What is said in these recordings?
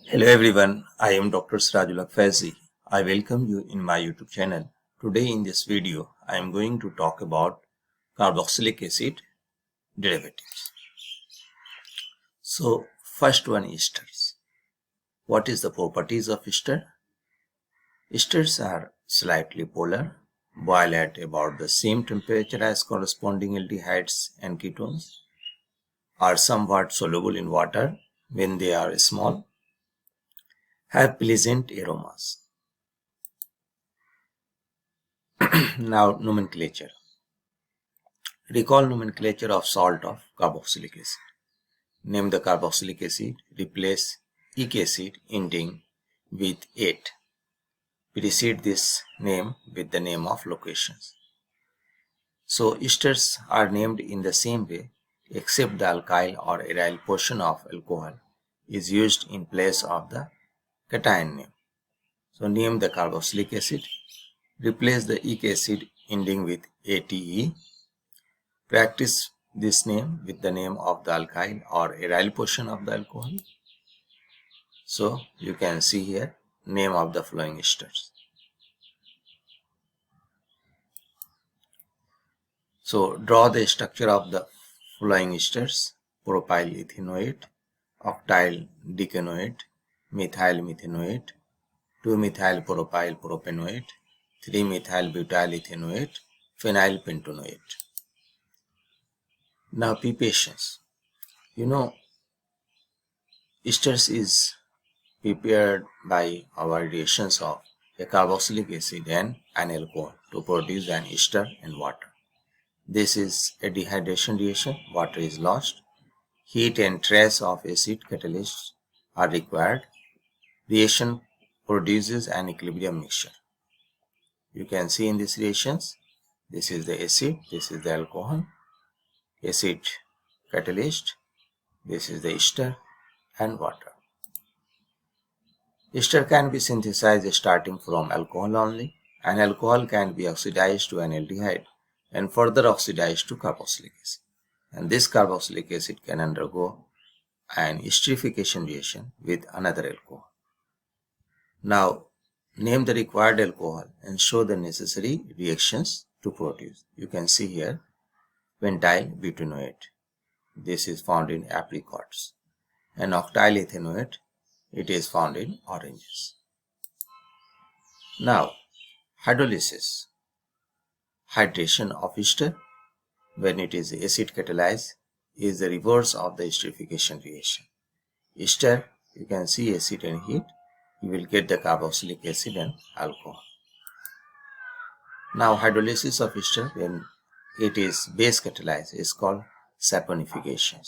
Hello everyone, I am Dr. Sirajul Faizi. I welcome you in my YouTube channel. Today in this video, I am going to talk about carboxylic acid derivatives. So first one, esters. What is the properties of ester? Esters are slightly polar, boil at about the same temperature as corresponding aldehydes and ketones, are somewhat soluble in water when they are small, have pleasant aromas. Now nomenclature. Recall nomenclature of salt of carboxylic acid. Name the carboxylic acid, replace ic acid ending with -ate. Precede this name with the name of locations. So esters are named in the same way except the alkyl or aryl portion of alcohol is used in place of the cation name. So name the carboxylic acid, replace the ic acid ending with ate. Practice this name with the name of the alkyl or aryl portion of the alcohol. So you can see here name of the flowing esters. So draw the structure of the flowing esters: propyl ethanoate, octyl decanoate, methyl methanoate, 2-methyl propyl propanoate, 3-methyl butyl ethanoate, phenyl pentanoate. Now be patient. Esters is prepared by our reactions of a carboxylic acid and an alcohol to produce an ester and water. This is a dehydration reaction. Water is lost. Heat and trace of acid catalysts are required. Reaction produces an equilibrium mixture. You can see in these reactions, this is the acid, this is the alcohol, acid catalyst, this is the ester and water. Ester can be synthesized starting from alcohol only. An alcohol can be oxidized to an aldehyde and further oxidized to carboxylic acid. And this carboxylic acid can undergo an esterification reaction with another alcohol. Now, name the required alcohol and show the necessary reactions to produce. You can see here pentyl butanoate. This is found in apricots. And octyl ethanoate, it is found in oranges. Now, hydrolysis. Hydration of ester when it is acid catalyzed is the reverse of the esterification reaction. Ester, you can see acid and heat, you will get the carboxylic acid and alcohol. Now, hydrolysis of ester when it is base catalyzed is called saponification.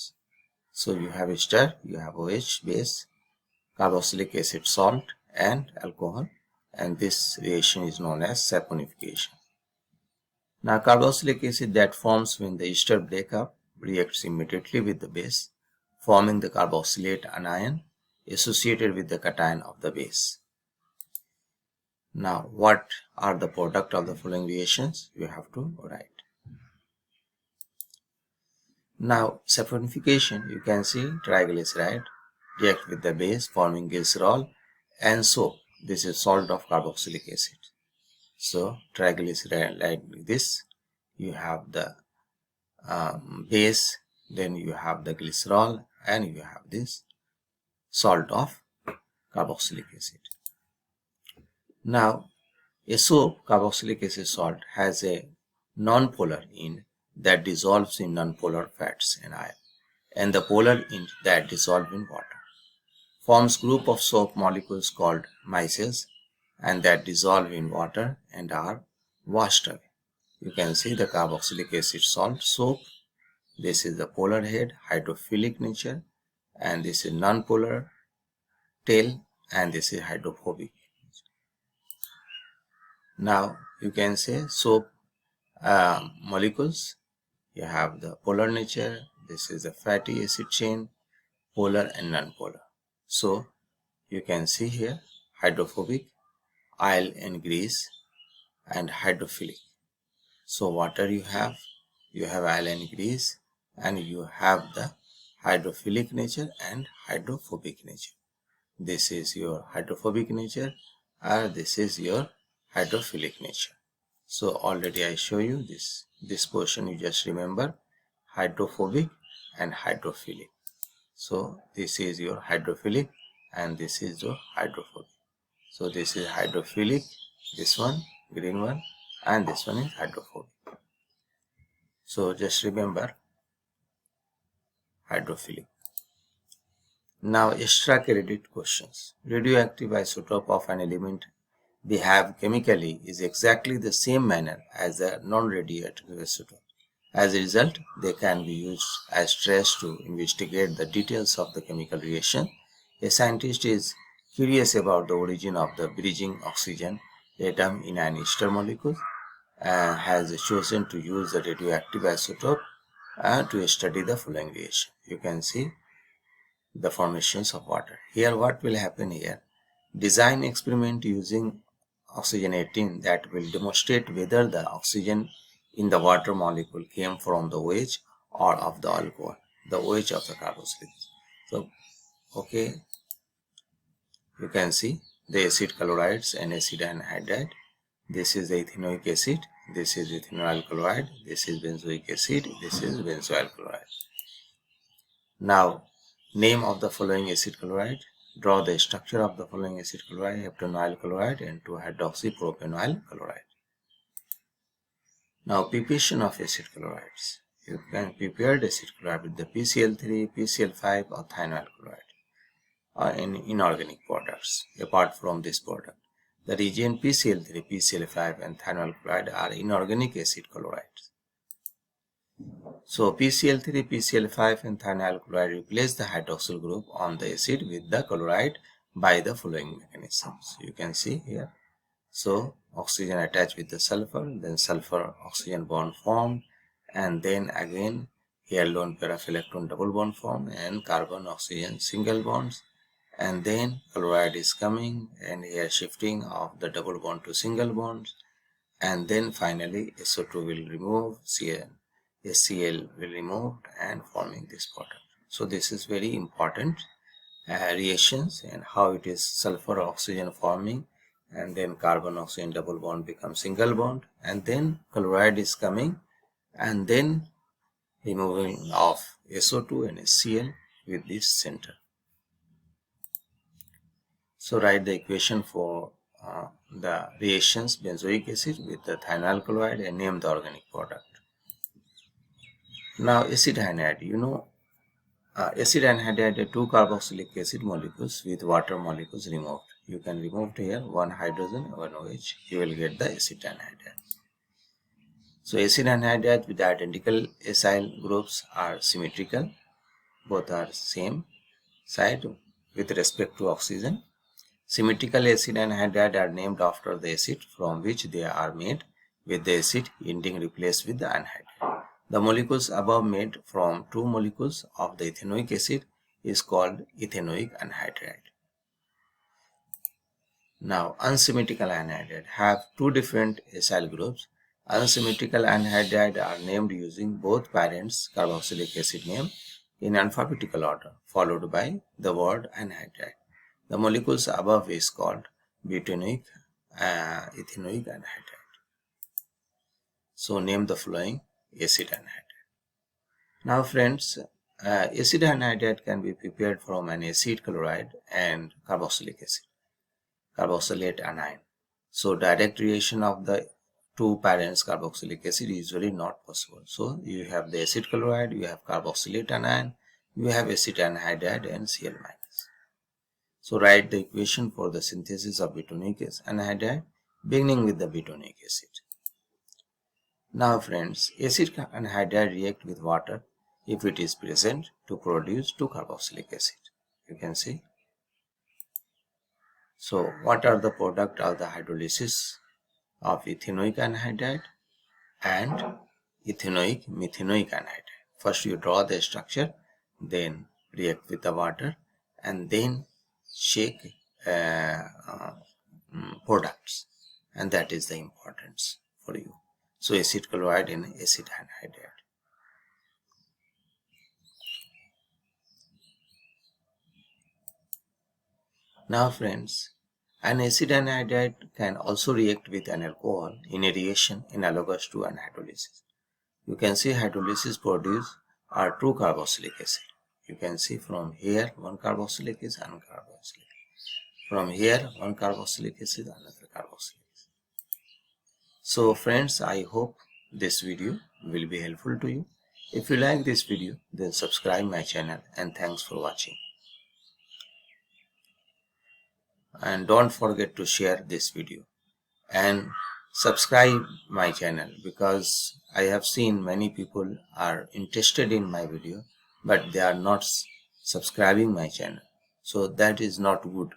So you have ester, you have OH base, carboxylic acid salt and alcohol, and this reaction is known as saponification. Now carboxylic acid that forms when the ester break up reacts immediately with the base, forming the carboxylate anion associated with the cation of the base. Now what are the product of the following reactions? You have to write. Now saponification, you can see triglyceride react with the base forming glycerol and soap. This is salt of carboxylic acid. So triglyceride like this, you have the base, then you have the glycerol and you have this salt of carboxylic acid. Now a soap, carboxylic acid salt, has a non-polar end that dissolves in non-polar fats and iron, and the polar end that dissolves in water. Forms group of soap molecules called micelles and that dissolve in water and are washed away. You can see the carboxylic acid salt soap. This is the polar head, hydrophilic nature, and this is non-polar tail, and this is hydrophobic. Now you can say soap molecules. You have the polar nature. This is the fatty acid chain, polar and non-polar. So you can see here hydrophobic, oil and grease, and hydrophilic. So water you have oil and grease, and you have the hydrophilic nature and hydrophobic nature. this is your hydrophobic nature, and this is your hydrophilic nature. So already I show you this portion, you just remember hydrophobic and hydrophilic. So this is your hydrophilic and this is your hydrophobic. So this is hydrophilic, this one green one, and this one is hydrophobic. So just remember hydrophilic. Now extra credit questions. Radioactive isotope of an element behave chemically is exactly the same manner as a non-radioactive isotope. As a result, they can be used as trace to investigate the details of the chemical reaction. A scientist is curious about the origin of the bridging oxygen atom in an ester molecule and has chosen to use the radioactive isotope to study the following reaction. You can see the formations of water. Here what will happen here? Design experiment using oxygen 18 that will demonstrate whether the oxygen in the water molecule came from the OH or of the alcohol, the OH of the carboxylic. So, okay, you can see the acid chlorides and acid anhydride. This is the ethanoic acid, this is ethanol chloride, this is benzoic acid, this is benzoyl chloride. Now, name of the following acid chloride. Draw the structure of the following acid chloride: heptanoyl chloride and 2-hydroxypropanoyl chloride. Now, preparation of acid chlorides. You can prepare the acid chloride with the PCl3, PCl5 or thionyl chloride or in inorganic products. Apart from this product, the reagent PCl3, PCl5 and thionyl chloride are inorganic acid chlorides. So PCl3, PCl5 and thionyl chloride replace the hydroxyl group on the acid with the chloride by the following mechanisms. You can see here. So oxygen attached with the sulfur, then sulfur oxygen bond formed, and then again here lone para-electron double bond formed and carbon oxygen single bonds, and then chloride is coming and here shifting of the double bond to single bonds, and then finally SO2 will remove, HCl will remove and forming this product. So this is very important reactions and how it is sulfur oxygen forming, and then carbon oxygen double bond becomes single bond, and then chloride is coming and then removing of SO2 and HCl with this center. So write the equation for the reactions benzoic acid with the thionyl chloride and name the organic product. Now acid anhydride, you know acid anhydride are two carboxylic acid molecules with water molecules removed. You can remove here one hydrogen, one OH, you will get the acid anhydride. So acid anhydride with identical acyl groups are symmetrical, both are same side with respect to oxygen. Symmetrical acid anhydride are named after the acid from which they are made, with the acid ending replaced with the anhydride. The molecules above made from two molecules of the ethanoic acid is called ethanoic anhydride. Now, unsymmetrical anhydride have two different acyl groups. Unsymmetrical anhydride are named using both parents' carboxylic acid name in alphabetical order, followed by the word anhydride. The molecules above is called butanoic, ethanoic anhydride. So, name the following acid anhydride. Now, friends, acid anhydride can be prepared from an acid chloride and carboxylic acid, carboxylate anion. So direct reaction of the two parents carboxylic acid is usually not possible. So you have the acid chloride, you have carboxylate anion, you have acid anhydride and Cl-. So write the equation for the synthesis of butanoic anhydride beginning with the butanoic acid. Now friends, acid anhydride react with water if it is present to produce 2-carboxylic acid. You can see. So what are the product of the hydrolysis of ethanoic anhydride and ethanoic methanoic anhydride? First you draw the structure, then react with the water, and then shake products, and that is the importance for you. So acid chloride and acid anhydride. Now friends, an acid anhydride can also react with an alcohol in a reaction analogous to an hydrolysis. You can see hydrolysis produce are two carboxylic acid. You can see from here one carboxylic is another carboxylic. From here one carboxylic acid, another carboxylic acid. So friends, I hope this video will be helpful to you. If you like this video, then subscribe my channel, and thanks for watching. And don't forget to share this video and subscribe my channel, because I have seen many people are interested in my video but they are not subscribing my channel, so that is not good.